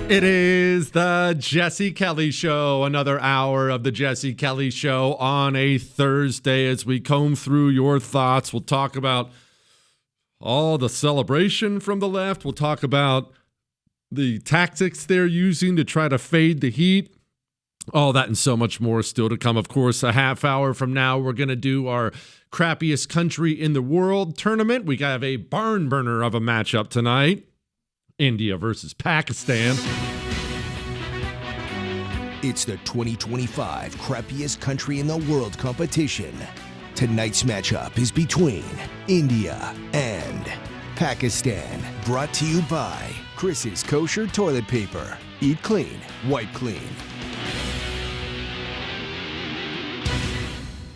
It is the Jesse Kelly Show, another hour of the Jesse Kelly Show on a Thursday as we comb through your thoughts. We'll talk about all the celebration from the left. We'll talk about the tactics they're using to try to fade the heat. All that and so much more still to come. Of course, a half hour from now, we're going to do our crappiest country in the world tournament. We have a barn burner of a matchup tonight. India versus Pakistan. It's the 2025 crappiest country in the world competition. Tonight's matchup is between India and Pakistan. Brought to you by Chris's Kosher Toilet Paper. Eat clean, wipe clean.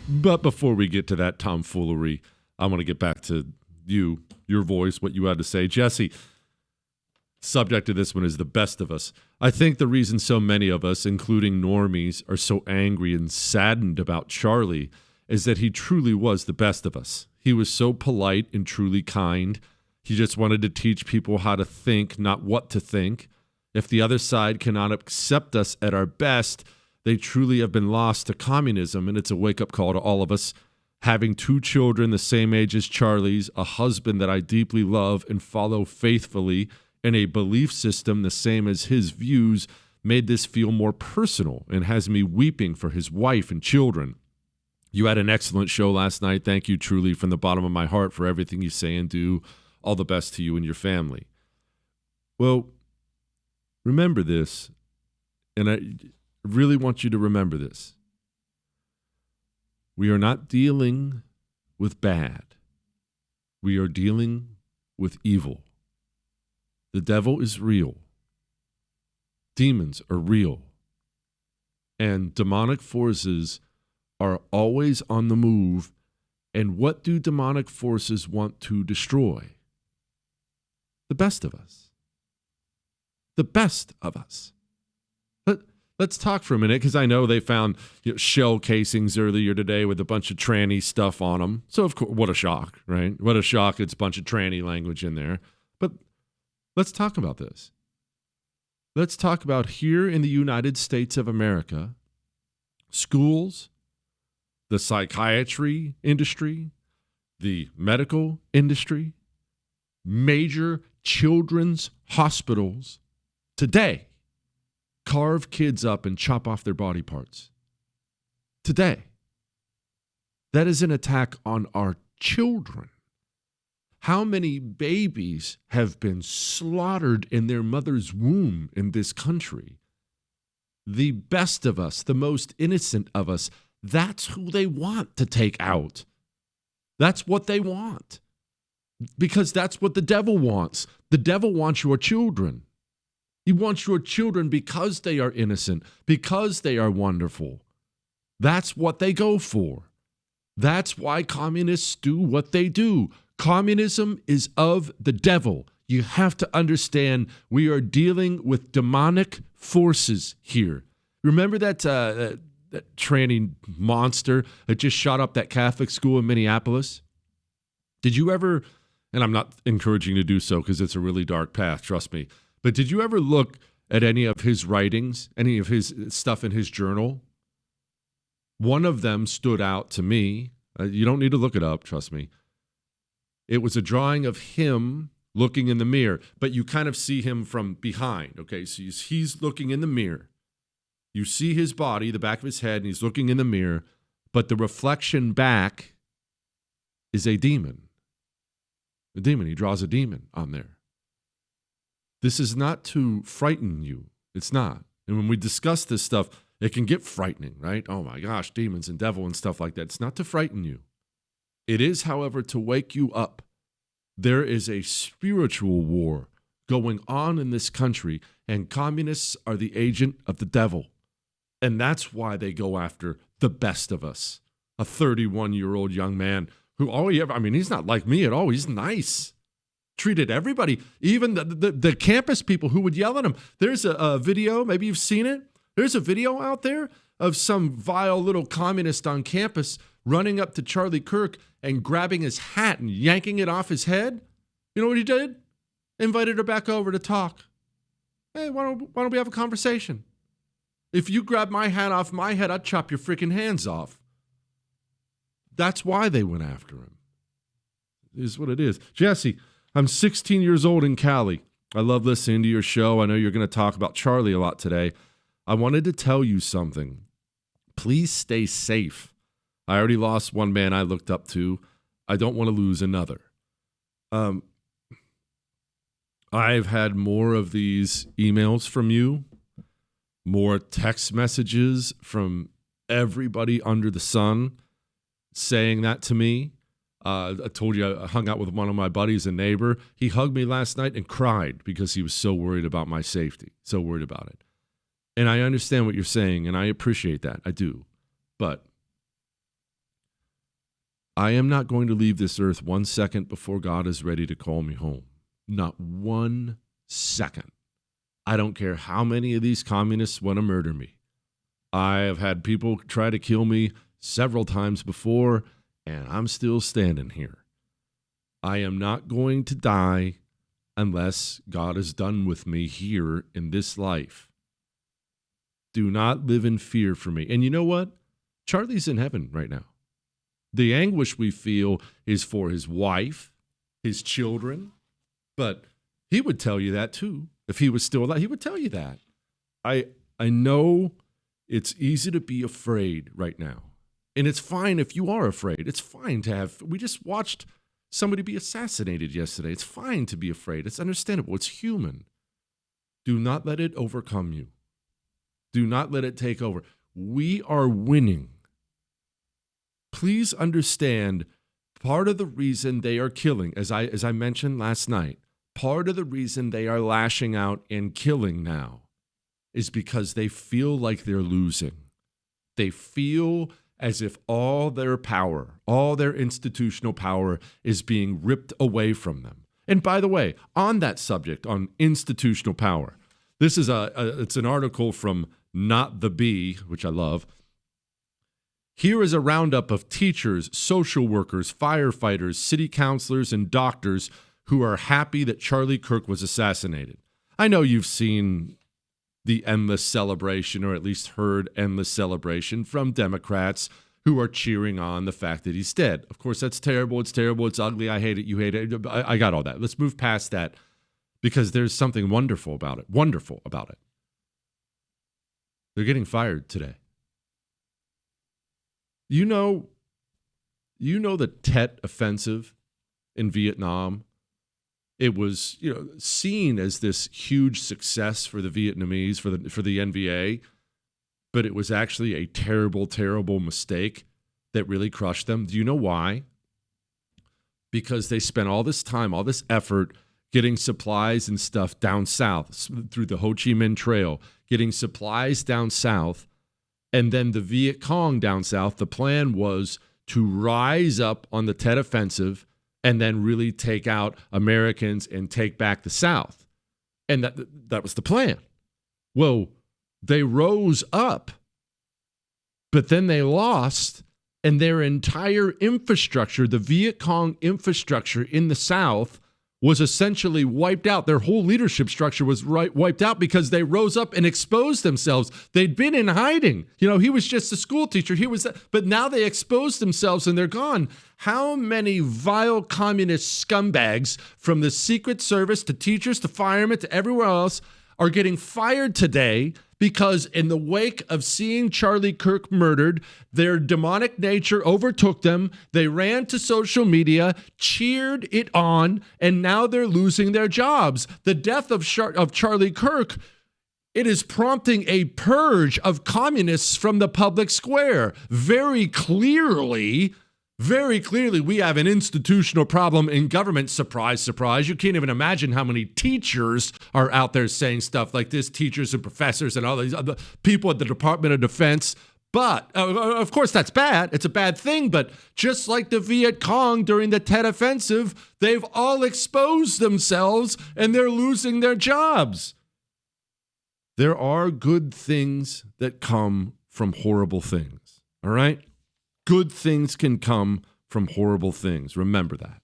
But before we get to that tomfoolery, I want to get back to you, your voice, what you had to say. Jesse, subject of this one is the best of us. I think the reason so many of us, including normies, are so angry and saddened about Charlie is that he truly was the best of us. He was so polite and truly kind. He just wanted to teach people how to think, not what to think. If the other side cannot accept us at our best, they truly have been lost to communism, and it's a wake-up call to all of us. Having 2 children the same age as Charlie's, a husband that I deeply love and follow faithfully, and a belief system the same as his views made this feel more personal and has me weeping for his wife and children. You had an excellent show last night. Thank you truly from the bottom of my heart for everything you say and do. All the best to you and your family. Well, remember this, and I really want you to remember this. We are not dealing with bad. We are dealing with evil. The devil is real. Demons are real. And demonic forces are always on the move. And what do demonic forces want to destroy? The best of us. The best of us. Let's talk for a minute, because I know they found shell casings earlier today with a bunch of tranny stuff on them. So, of course, what a shock, right? What a shock. It's a bunch of tranny language in there. But let's talk about this. Let's talk about here in the United States of America, schools, the psychiatry industry, the medical industry, major children's hospitals today carve kids up and chop off their body parts. Today. That is an attack on our children. How many babies have been slaughtered in their mother's womb in this country? The best of us, the most innocent of us, that's who they want to take out. That's what they want. Because that's what the devil wants. The devil wants your children. He wants your children because they are innocent, because they are wonderful. That's what they go for. That's why communists do what they do. Communism is of the devil. You have to understand we are dealing with demonic forces here. Remember that tranny monster that just shot up that Catholic school in Minneapolis? Did you ever, and I'm not encouraging you to do so because it's a really dark path, trust me, but did you ever look at any of his writings, any of his stuff in his journal? One of them stood out to me. You don't need to look it up, trust me. It was a drawing of him looking in the mirror, but you kind of see him from behind, okay? So he's looking in the mirror. You see his body, the back of his head, and he's looking in the mirror, but the reflection back is a demon. A demon. He draws a demon on there. This is not to frighten you. It's not. And when we discuss this stuff, it can get frightening, right? Oh my gosh, demons and devil and stuff like that. It's not to frighten you. It is, however, to wake you up. There is a spiritual war going on in this country, and communists are the agent of the devil. And that's why they go after the best of us. A 31-year-old young man who he's not like me at all. He's nice. Treated everybody, even the campus people who would yell at him. There's a video, maybe you've seen it. There's a video out there of some vile little communist on campus running up to Charlie Kirk and grabbing his hat and yanking it off his head. You know what he did? Invited her back over to talk. Hey, why don't we have a conversation? If you grab my hat off my head, I'd chop your freaking hands off. That's why they went after him. It is what it is. Jesse, I'm 16 years old in Cali. I love listening to your show. I know you're going to talk about Charlie a lot today. I wanted to tell you something. Please stay safe. I already lost one man I looked up to. I don't want to lose another. I've had more of these emails from you, more text messages from everybody under the sun saying that to me. I told you I hung out with one of my buddies, a neighbor. He hugged me last night and cried because he was so worried about my safety, so worried about it. And I understand what you're saying, and I appreciate that. I do. But I am not going to leave this earth 1 second before God is ready to call me home. Not 1 second. I don't care how many of these communists want to murder me. I have had people try to kill me several times before, and I'm still standing here. I am not going to die unless God is done with me here in this life. Do not live in fear for me. And you know what? Charlie's in heaven right now. The anguish we feel is for his wife, his children, but he would tell you that too. If he was still alive, he would tell you that. I know it's easy to be afraid right now. And it's fine if you are afraid. It's fine to have, we just watched somebody be assassinated yesterday. It's fine to be afraid. It's understandable. It's human. Do not let it overcome you. Do not let it take over. We are winning. Please understand, part of the reason they are killing, as I mentioned last night, part of the reason they are lashing out and killing now is because they feel like they're losing. They feel as if all their power, all their institutional power is being ripped away from them. And by the way, on that subject, on institutional power, this is it's an article from Not the Bee, which I love. Here is a roundup of teachers, social workers, firefighters, city councilors, and doctors who are happy that Charlie Kirk was assassinated. I know you've seen the endless celebration, or at least heard endless celebration from Democrats who are cheering on the fact that he's dead. Of course, that's terrible. It's terrible. It's ugly. I hate it. You hate it. I got all that. Let's move past that because there's something wonderful about it. Wonderful about it. They're getting fired today. You know the Tet Offensive in Vietnam? It was, seen as this huge success for the Vietnamese, for the NVA, but it was actually a terrible, terrible mistake that really crushed them. Do you know why? Because they spent all this time, all this effort getting supplies and stuff down south through the Ho Chi Minh Trail, getting supplies down south, and then the Viet Cong down south. The plan was to rise up on the Tet Offensive and then really take out Americans and take back the South. And that was the plan. Well, they rose up, but then they lost, and their entire infrastructure, the Viet Cong infrastructure in the South, was essentially wiped out. Their whole leadership structure was wiped out because they rose up and exposed themselves. They'd been in hiding. He was just a school teacher. But now they exposed themselves and they're gone. How many vile communist scumbags, from the Secret Service to teachers to firemen to everywhere else, are getting fired today because in the wake of seeing Charlie Kirk murdered, their demonic nature overtook them. They ran to social media, cheered it on, and now they're losing their jobs. The death of Charlie Kirk, it is prompting a purge of communists from the public square. Very clearly, we have an institutional problem in government. Surprise, surprise. You can't even imagine how many teachers are out there saying stuff like this, teachers and professors and all these other people at the Department of Defense. But, of course, that's bad. It's a bad thing. But just like the Viet Cong during the Tet Offensive, they've all exposed themselves and they're losing their jobs. There are good things that come from horrible things. All right? Good things can come from horrible things. Remember that.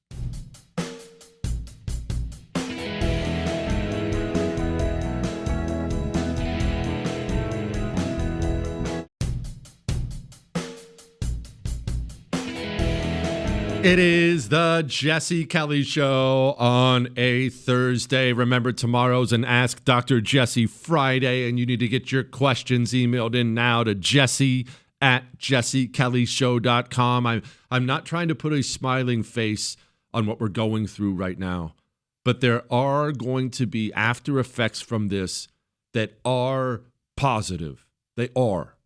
It is the Jesse Kelly Show on a Thursday. Remember, tomorrow's an Ask Dr. Jesse Friday, and you need to get your questions emailed in now to jesse@jessekellyshow.com. I'm not trying to put a smiling face on what we're going through right now, but there are going to be after effects from this that are positive. They are.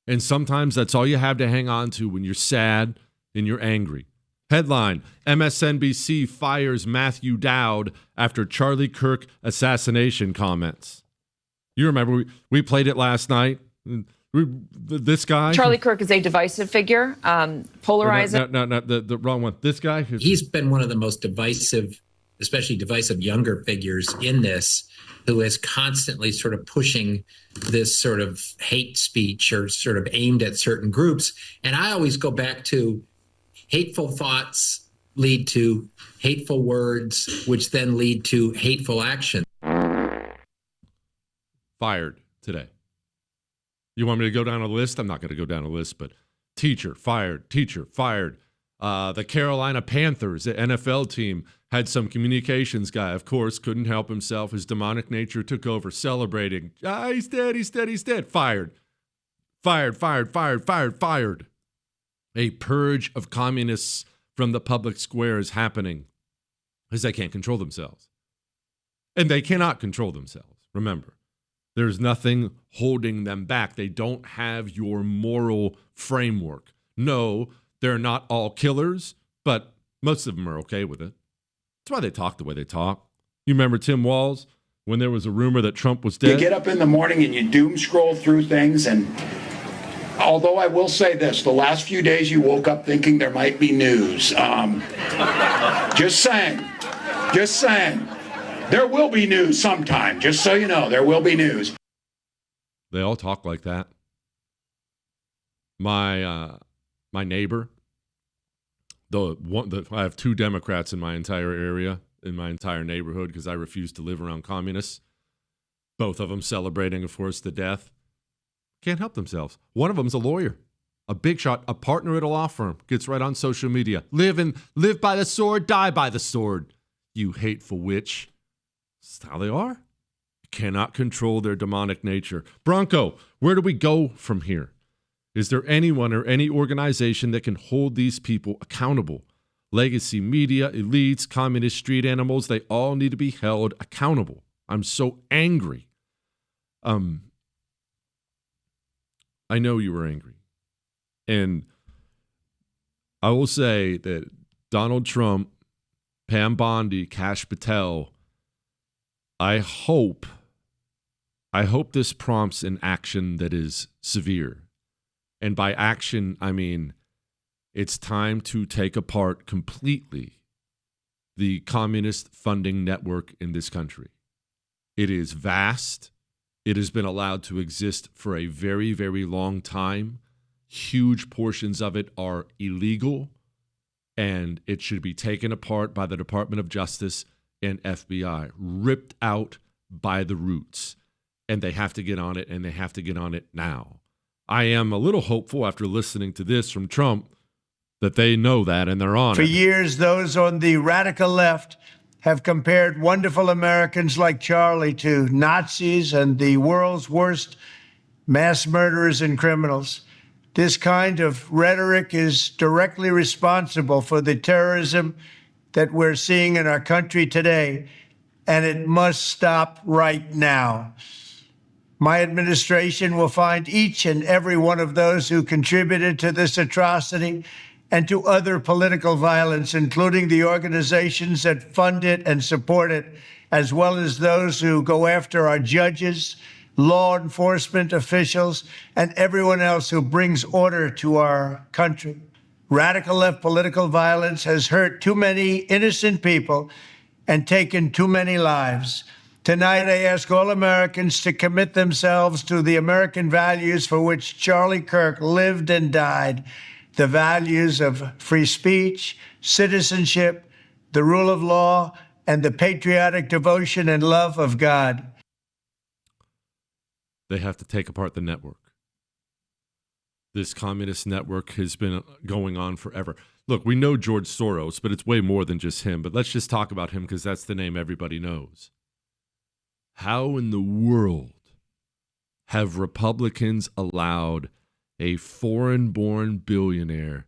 And sometimes that's all you have to hang on to when you're sad and you're angry. Headline, MSNBC fires Matthew Dowd after Charlie Kirk assassination comments. You remember, we played it last night. This guy. Charlie Kirk is a divisive figure, polarizing. No, the wrong one. This guy. He's been one of the most divisive, especially divisive younger figures in this, who is constantly sort of pushing this sort of hate speech or sort of aimed at certain groups. And I always go back to hateful thoughts lead to hateful words, which then lead to hateful action. Fired today. You want me to go down a list? I'm not going to go down a list, but teacher fired. The Carolina Panthers, the NFL team, had some communications guy, of course, couldn't help himself. His demonic nature took over, celebrating. He's dead. Fired. A purge of communists from the public square is happening because they can't control themselves. And they cannot control themselves. Remember, there's nothing holding them back. They don't have your moral framework. No, they're not all killers, but most of them are okay with it. That's why they talk the way they talk. You remember Tim Walz when there was a rumor that Trump was dead? You get up in the morning and you doom scroll through things, and although I will say this, the last few days you woke up thinking there might be news. Just saying. There will be news sometime, just so you know, there will be news. They all talk like that. My neighbor, I have two Democrats in my entire area, in my entire neighborhood, because I refuse to live around communists. Both of them celebrating, of course, the death. Can't help themselves. One of them's a lawyer, a big shot, a partner at a law firm, gets right on social media. Live by the sword, die by the sword, you hateful witch. That's how they are. You cannot control their demonic nature. Bronco, where do we go from here? Is there anyone or any organization that can hold these people accountable? Legacy media, elites, communist street animals, they all need to be held accountable. I'm so angry. I know you were angry. And I will say that Donald Trump, Pam Bondi, Kash Patel, I hope this prompts an action that is severe. And by action, I mean it's time to take apart completely the communist funding network in this country. It is vast. It has been allowed to exist for a very, very long time. Huge portions of it are illegal, and it should be taken apart by the Department of Justice and FBI, ripped out by the roots. And they have to get on it, and they have to get on it now. I am a little hopeful after listening to this from Trump that they know that and they're on it. For years, those on the radical left have compared wonderful Americans like Charlie to Nazis and the world's worst mass murderers and criminals. This kind of rhetoric is directly responsible for the terrorism that we're seeing in our country today, and it must stop right now. My administration will find each and every one of those who contributed to this atrocity and to other political violence, including the organizations that fund it and support it, as well as those who go after our judges, law enforcement officials, and everyone else who brings order to our country. Radical left political violence has hurt too many innocent people and taken too many lives. Tonight, I ask all Americans to commit themselves to the American values for which Charlie Kirk lived and died, the values of free speech, citizenship, the rule of law, and the patriotic devotion and love of God. They have to take apart the network. This communist network has been going on forever. Look, we know George Soros, but it's way more than just him. But let's just talk about him because that's the name everybody knows. How in the world have Republicans allowed a foreign-born billionaire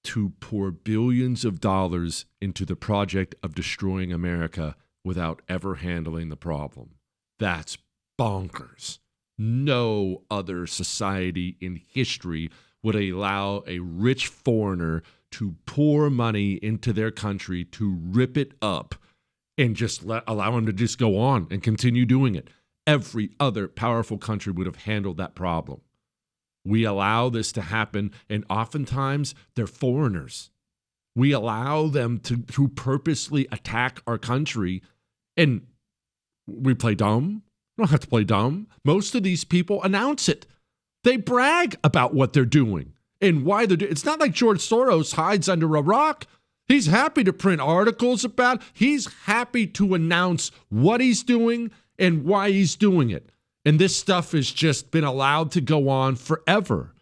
to pour billions of dollars into the project of destroying America without ever handling the problem? That's bonkers. No other society in history would allow a rich foreigner to pour money into their country to rip it up and just allow him to just go on and continue doing it. Every other powerful country would have handled that problem. We allow this to happen, and oftentimes they're foreigners. We allow them to purposely attack our country, and we play dumb. We don't have to play dumb. Most of these people announce it. They brag about what they're doing and why they're doing it. It's not like George Soros hides under a rock. He's happy to print articles about it. He's happy to announce what he's doing and why he's doing it. And this stuff has just been allowed to go on forever.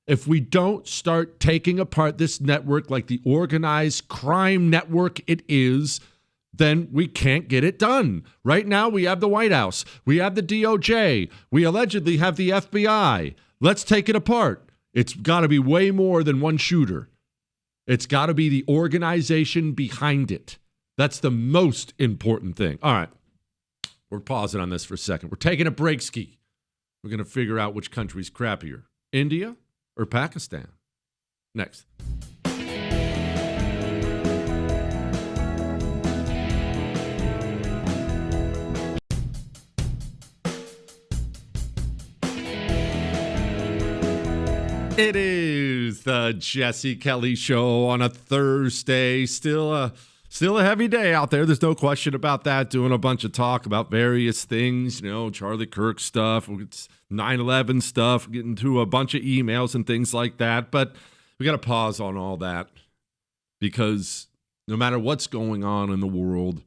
If we don't start taking apart this network like the organized crime network it is, then we can't get it done. Right now, we have the White House. We have the DOJ. We allegedly have the FBI. Let's take it apart. It's got to be way more than one shooter. It's got to be the organization behind it. That's the most important thing. All right. We're pausing on this for a second. We're taking a break ski. We're going to figure out which country's crappier, India or Pakistan. Next. It is the Jesse Kelly Show on a Thursday. Still a heavy day out there. There's no question about that. Doing a bunch of talk about various things, Charlie Kirk stuff, 9/11 stuff, getting to a bunch of emails and things like that. But we got to pause on all that because no matter what's going on in the world,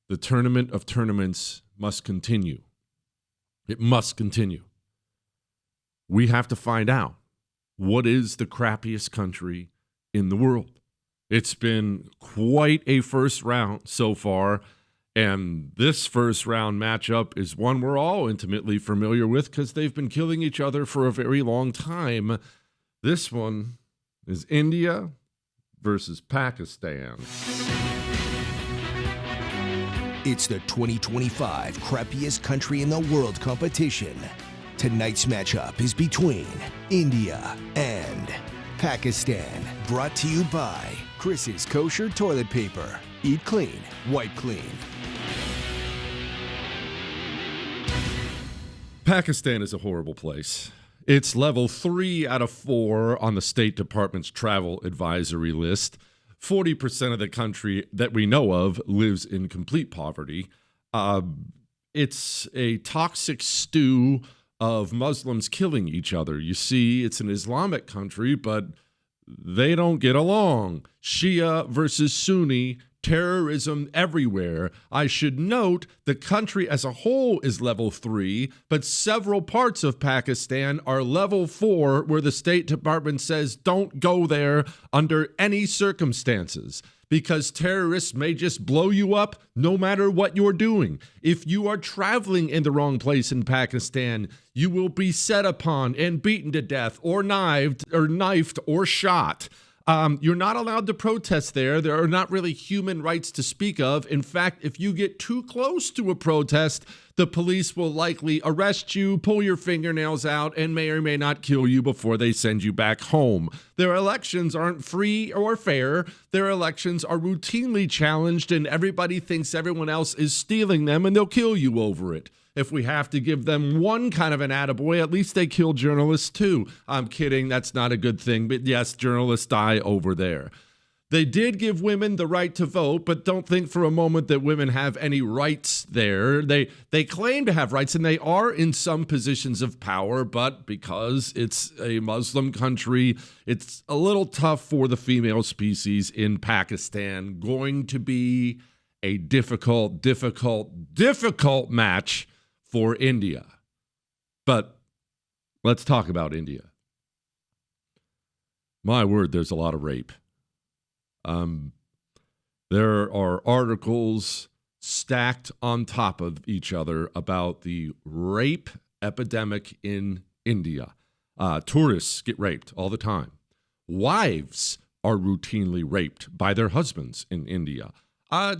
the tournament of tournaments must continue. It must continue. We have to find out. What is the crappiest country in the world? It's been quite a first round so far, and this first round matchup is one we're all intimately familiar with because they've been killing each other for a very long time. This one is India versus Pakistan. It's the 2025 crappiest country in the world competition. Tonight's matchup is between India and Pakistan. Brought to you by Chris's Kosher Toilet Paper. Eat clean, wipe clean. Pakistan is a horrible place. It's level 3 out of 4 on the State Department's travel advisory list. 40% of the country that we know of lives in complete poverty. It's a toxic stew of Muslims killing each other. You see, it's an Islamic country, but they don't get along. Shia versus Sunni, terrorism everywhere. I should note the country as a whole is level 3, but several parts of Pakistan are level 4, where the State Department says don't go there under any circumstances, because terrorists may just blow you up no matter what you're doing. If you are traveling in the wrong place in Pakistan, you will be set upon and beaten to death or knifed or shot. You're not allowed to protest there. There are not really human rights to speak of. In fact, if you get too close to a protest, the police will likely arrest you, pull your fingernails out, and may or may not kill you before they send you back home. Their elections aren't free or fair. Their elections are routinely challenged, and everybody thinks everyone else is stealing them, and they'll kill you over it. If we have to give them one kind of an attaboy, at least they kill journalists too. I'm kidding. That's not a good thing. But yes, journalists die over there. They did give women the right to vote, but don't think for a moment that women have any rights there. They claim to have rights, and they are in some positions of power, but because it's a Muslim country, it's a little tough for the female species in Pakistan. Going to be a difficult match for India. But let's talk about India. My word, there's a lot of rape. There are articles stacked on top of each other about the rape epidemic in India. Tourists get raped all the time. Wives are routinely raped by their husbands in India.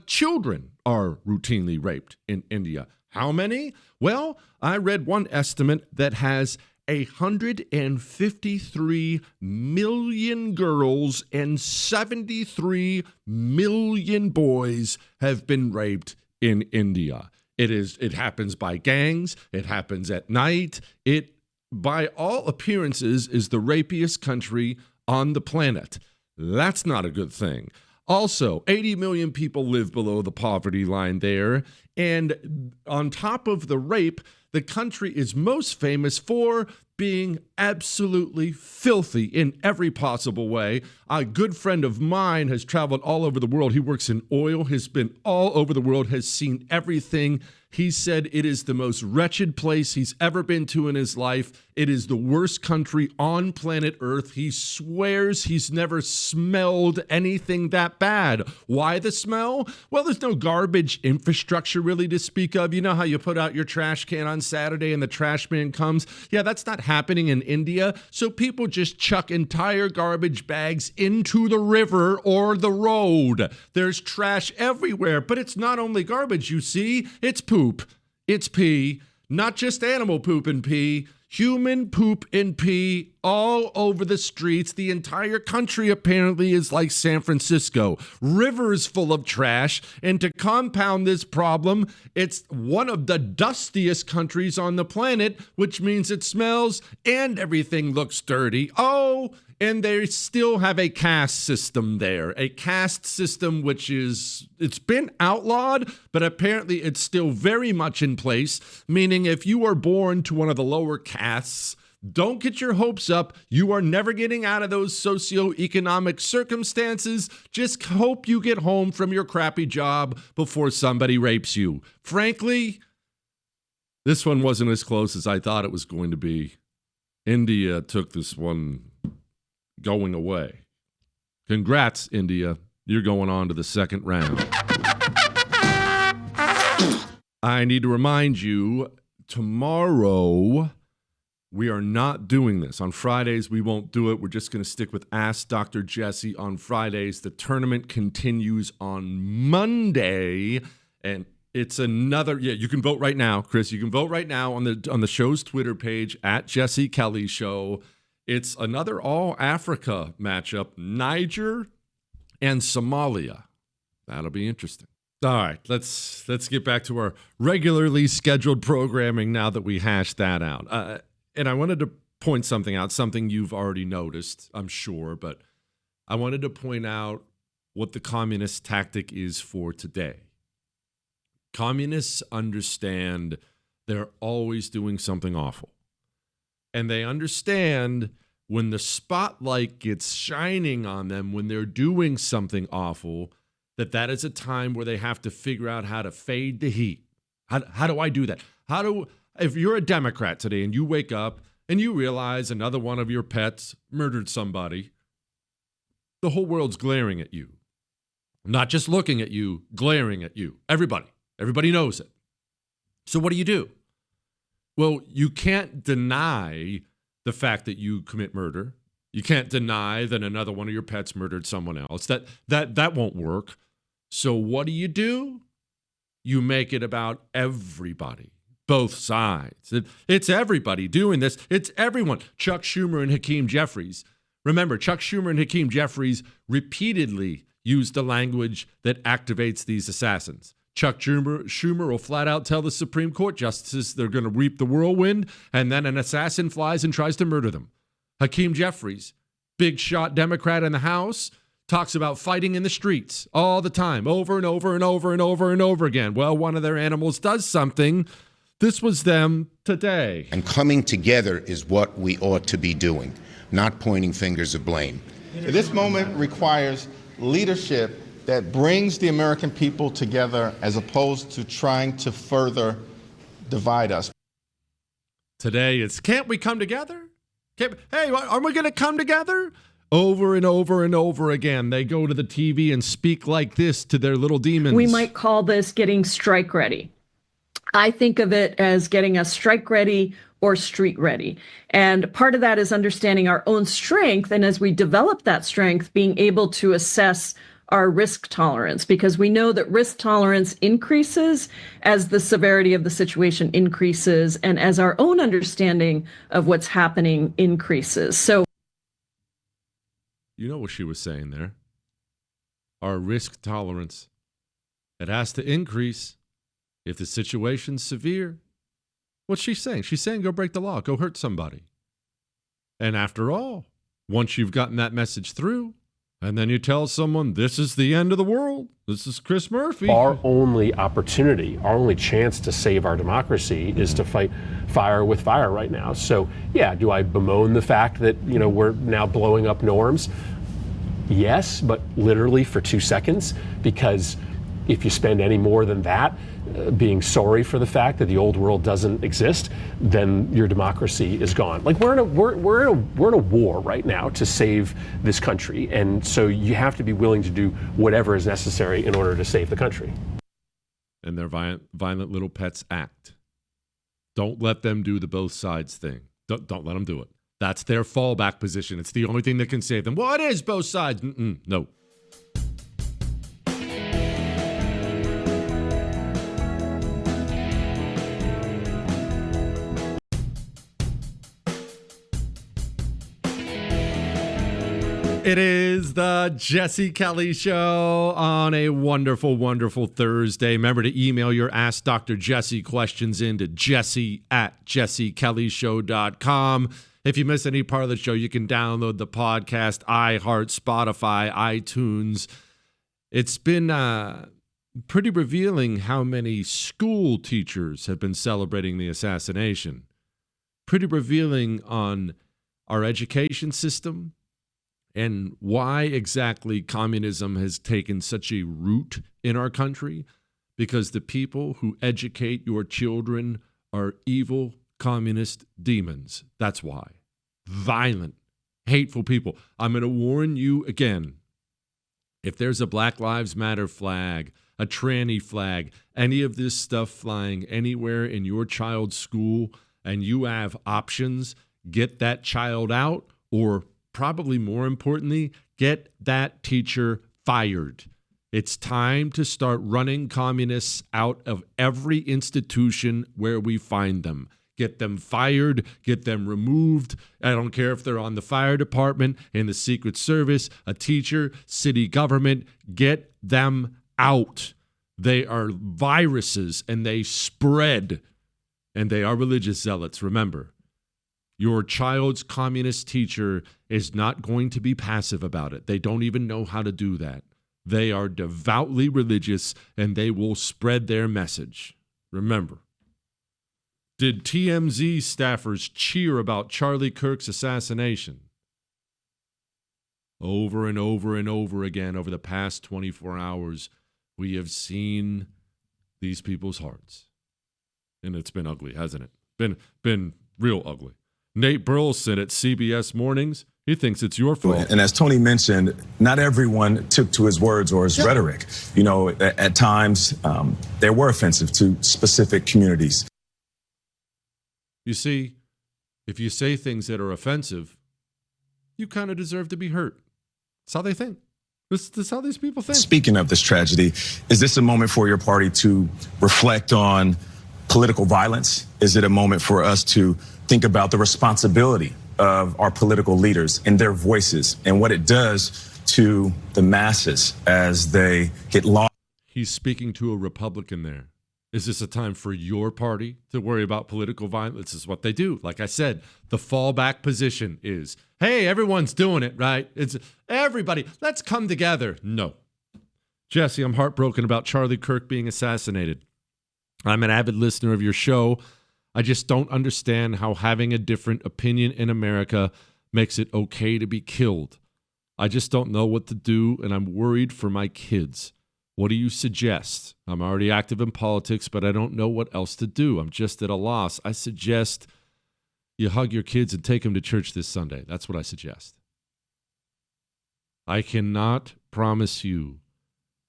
Children are routinely raped in India. How many? Well, I read one estimate that has 153 million girls and 73 million boys have been raped in India. It happens by gangs. It happens at night. It, by all appearances, is the rapiest country on the planet. That's not a good thing. Also, 80 million people live below the poverty line there. And on top of the rape, the country is most famous for being absolutely filthy in every possible way. A good friend of mine has traveled all over the world. He works in oil, has been all over the world, has seen everything. He said it is the most wretched place he's ever been to in his life. It is the worst country on planet Earth. He swears he's never smelled anything that bad. Why the smell? Well, there's no garbage infrastructure really to speak of. You know how you put out your trash can on Saturday and the trash man comes? Yeah, that's not happening in India. So people just chuck entire garbage bags into the river or the road. There's trash everywhere, but it's not only garbage, you see. It's poop. It's pee. Not just animal poop and pee. Human poop and pee all over the streets. The entire country apparently is like San Francisco. Rivers full of trash. And to compound this problem, it's one of the dustiest countries on the planet, which means it smells and everything looks dirty. Oh, and they still have a caste system there. A caste system which it's been outlawed, but apparently it's still very much in place, meaning if you are born to one of the lower castes, don't get your hopes up. You are never getting out of those socioeconomic circumstances. Just hope you get home from your crappy job before somebody rapes you. Frankly, this one wasn't as close as I thought it was going to be. India took this one going away. Congrats, India. You're going on to the second round. I need to remind you, tomorrow we are not doing this. On Fridays, we won't do it. We're just going to stick with Ask Dr. Jesse on Fridays. The tournament continues on Monday, and it's another, you can vote right now, Chris. You can vote right now on the show's Twitter page, at Jesse Kelly Show. It's another all-Africa matchup, Niger and Somalia. That'll be interesting. All right, let's get back to our regularly scheduled programming now that we hashed that out. And I wanted to point something out, something you've already noticed, I'm sure, but I wanted to point out what the communist tactic is for today. Communists understand they're always doing something awful. And they understand when the spotlight gets shining on them, when they're doing something awful, that is a time where they have to figure out how to fade the heat. How do I do that? If you're a Democrat today and you wake up and you realize another one of your pets murdered somebody, the whole world's glaring at you. Not just looking at you, glaring at you. Everybody knows it. So what do? Well, you can't deny the fact that you commit murder. You can't deny that another one of your pets murdered someone else. That won't work. So what do? You make it about everybody, both sides. It's everybody doing this. It's everyone. Chuck Schumer and Hakeem Jeffries. Remember, Chuck Schumer and Hakeem Jeffries repeatedly used the language that activates these assassins. Chuck Schumer will flat out tell the Supreme Court justices they're going to reap the whirlwind, and then an assassin flies and tries to murder them. Hakeem Jeffries, big shot Democrat in the House, talks about fighting in the streets all the time, over and over and over and over and over again. Well, one of their animals does something. This was them today. And coming together is what we ought to be doing, not pointing fingers of blame. This moment requires leadership that brings the American people together as opposed to trying to further divide us. Today it's, can't we come together? Hey, aren't we going to come together? Over and over and over again, they go to the TV and speak like this to their little demons. We might call this getting strike ready. I think of it as getting us strike ready or street ready. And part of that is understanding our own strength. And as we develop that strength, being able to assess our risk tolerance, because we know that risk tolerance increases as the severity of the situation increases and as our own understanding of what's happening increases. So, you know what she was saying there? Our risk tolerance. It has to increase if the situation's severe. What's she saying? She's saying go break the law, go hurt somebody. And after all, once you've gotten that message through, and then you tell someone this is the end of the world, this is Chris Murphy. Our only opportunity, our only chance to save our democracy is to fight fire with fire right now. So, yeah, do I bemoan the fact that, we're now blowing up norms? Yes, but literally for 2 seconds, because if you spend any more than that being sorry for the fact that the old world doesn't exist, then your democracy is gone. Like we're in a war right now to save this country, and so you have to be willing to do whatever is necessary in order to save the country. And their violent little pets act. Don't let them do the both sides thing. Don't let them do it. That's their fallback position. It's the only thing that can save them. Well, it is both sides. No. It is the Jesse Kelly Show on a wonderful, wonderful Thursday. Remember to email your Ask Dr. Jesse questions into jesse@jessekellyshow.com. If you miss any part of the show, you can download the podcast, iHeart, Spotify, iTunes. It's been pretty revealing how many school teachers have been celebrating the assassination. Pretty revealing on our education system, and why exactly communism has taken such a root in our country. Because the people who educate your children are evil communist demons. That's why. Violent, hateful people. I'm going to warn you again. If there's a Black Lives Matter flag, a tranny flag, any of this stuff flying anywhere in your child's school, and you have options, get that child out, or probably more importantly, get that teacher fired. It's time to start running communists out of every institution where we find them. Get them fired, get them removed. I don't care if they're on the fire department, in the Secret Service, a teacher, city government. Get them out. They are viruses and they spread. And they are religious zealots, remember. Your child's communist teacher is not going to be passive about it. They don't even know how to do that. They are devoutly religious, and they will spread their message. Remember, did TMZ staffers cheer about Charlie Kirk's assassination? Over and over and over again, over the past 24 hours, we have seen these people's hearts. And it's been ugly, hasn't it? Been real ugly. Nate Burleson at CBS Mornings, he thinks it's your fault. And as Tony mentioned, not everyone took to his words or his rhetoric. At times, they were offensive to specific communities. You see, if you say things that are offensive, you kind of deserve to be hurt. That's how they think. This is how these people think. Speaking of this tragedy, is this a moment for your party to reflect on political violence? Is it a moment for us to think about the responsibility of our political leaders and their voices and what it does to the masses as they get lost? He's speaking to a Republican there. Is this a time for your party to worry about political violence? This is what they do. Like I said, the fallback position is, hey, everyone's doing it, right? It's everybody, let's come together. No. Jesse, I'm heartbroken about Charlie Kirk being assassinated. I'm an avid listener of your show. I just don't understand how having a different opinion in America makes it okay to be killed. I just don't know what to do, and I'm worried for my kids. What do you suggest? I'm already active in politics, but I don't know what else to do. I'm just at a loss. I suggest you hug your kids and take them to church this Sunday. That's what I suggest. I cannot promise you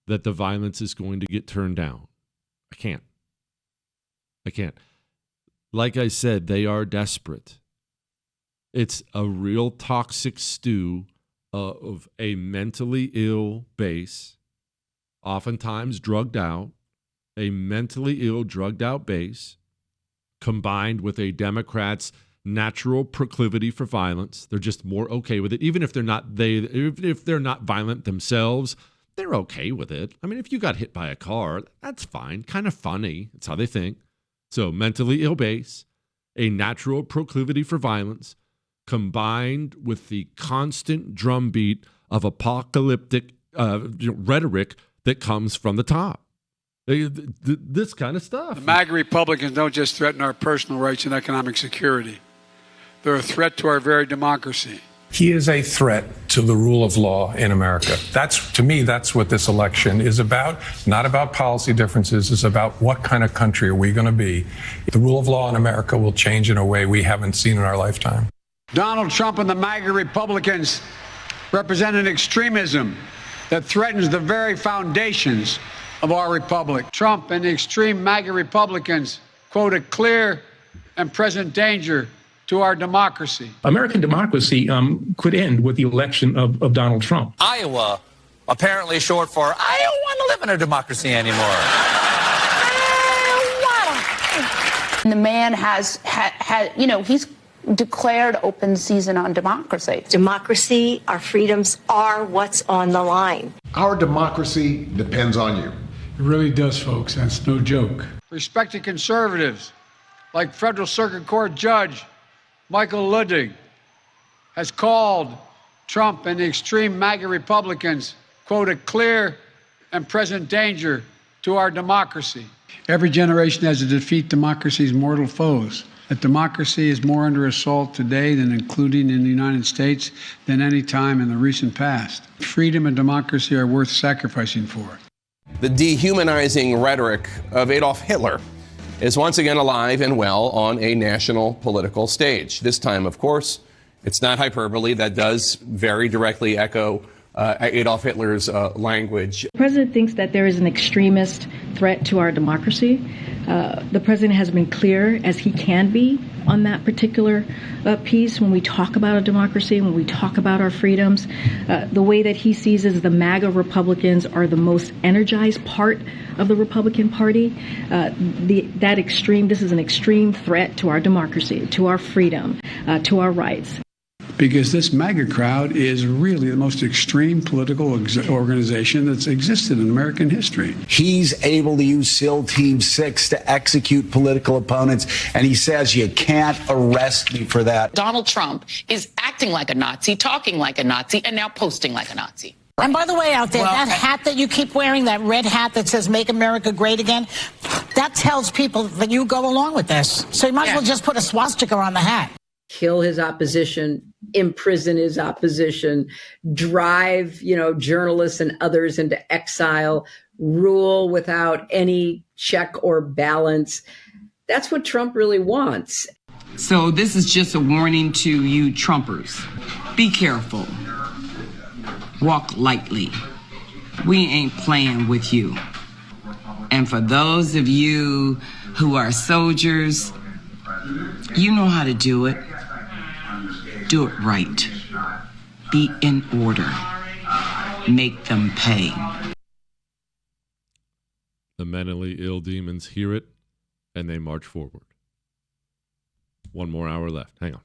that the violence is going to get turned down. I can't. Like I said, they are desperate. It's a real toxic stew of a mentally ill base, oftentimes drugged out, a mentally ill, drugged out base, combined with a Democrat's natural proclivity for violence. They're just more okay with it, even if they're not violent themselves. They're okay with it. I mean, if you got hit by a car, that's fine, kind of funny. That's how they think. So, mentally ill base, a natural proclivity for violence, combined with the constant drumbeat of apocalyptic rhetoric that comes from the top. This kind of stuff. The MAGA Republicans don't just threaten our personal rights and economic security. They're a threat to our very democracy. He is a threat to the rule of law in America. To me, that's what this election is about. Not about policy differences. It's about what kind of country are we going to be. The rule of law in America will change in a way we haven't seen in our lifetime. Donald Trump and the MAGA Republicans represent an extremism that threatens the very foundations of our republic. Trump and the extreme MAGA Republicans quote a clear and present danger to our democracy. American democracy could end with the election of Donald Trump. Iowa, apparently short for, I don't want to live in a democracy anymore. And the man has he's declared open season on democracy. Democracy, our freedoms are what's on the line. Our democracy depends on you. It really does, folks. That's no joke. Respected conservatives, like Federal Circuit Court Judge Michael Ludwig, has called Trump and the extreme MAGA Republicans, quote, a clear and present danger to our democracy. Every generation has to defeat democracy's mortal foes. That democracy is more under assault today than including in the United States than any time in the recent past. Freedom and democracy are worth sacrificing for. The dehumanizing rhetoric of Adolf Hitler is once again alive and well on a national political stage. This time, of course, it's not hyperbole. That does very directly echo Adolf Hitler's language. The president thinks that there is an extremist threat to our democracy. The president has been clear as he can be on that particular piece when we talk about a democracy, when we talk about our freedoms. The way that he sees is the MAGA Republicans are the most energized part of the Republican Party. This is an extreme threat to our democracy, to our freedom, to our rights. Because this MAGA crowd is really the most extreme political organization that's existed in American history. He's able to use SEAL Team 6 to execute political opponents, and he says you can't arrest me for that. Donald Trump is acting like a Nazi, talking like a Nazi, and now posting like a Nazi. And by the way, out there, that hat that you keep wearing, that red hat that says Make America Great Again, that tells people that you go along with this. So you might as well just put a swastika on the hat. Kill his opposition, imprison his opposition, drive, journalists and others into exile, rule without any check or balance. That's what Trump really wants. So this is just a warning to you Trumpers. Be careful. Walk lightly. We ain't playing with you. And for those of you who are soldiers, you know how to do it. Do it right. Be in order. Make them pay. The mentally ill demons hear it, and they march forward. One more hour left. Hang on.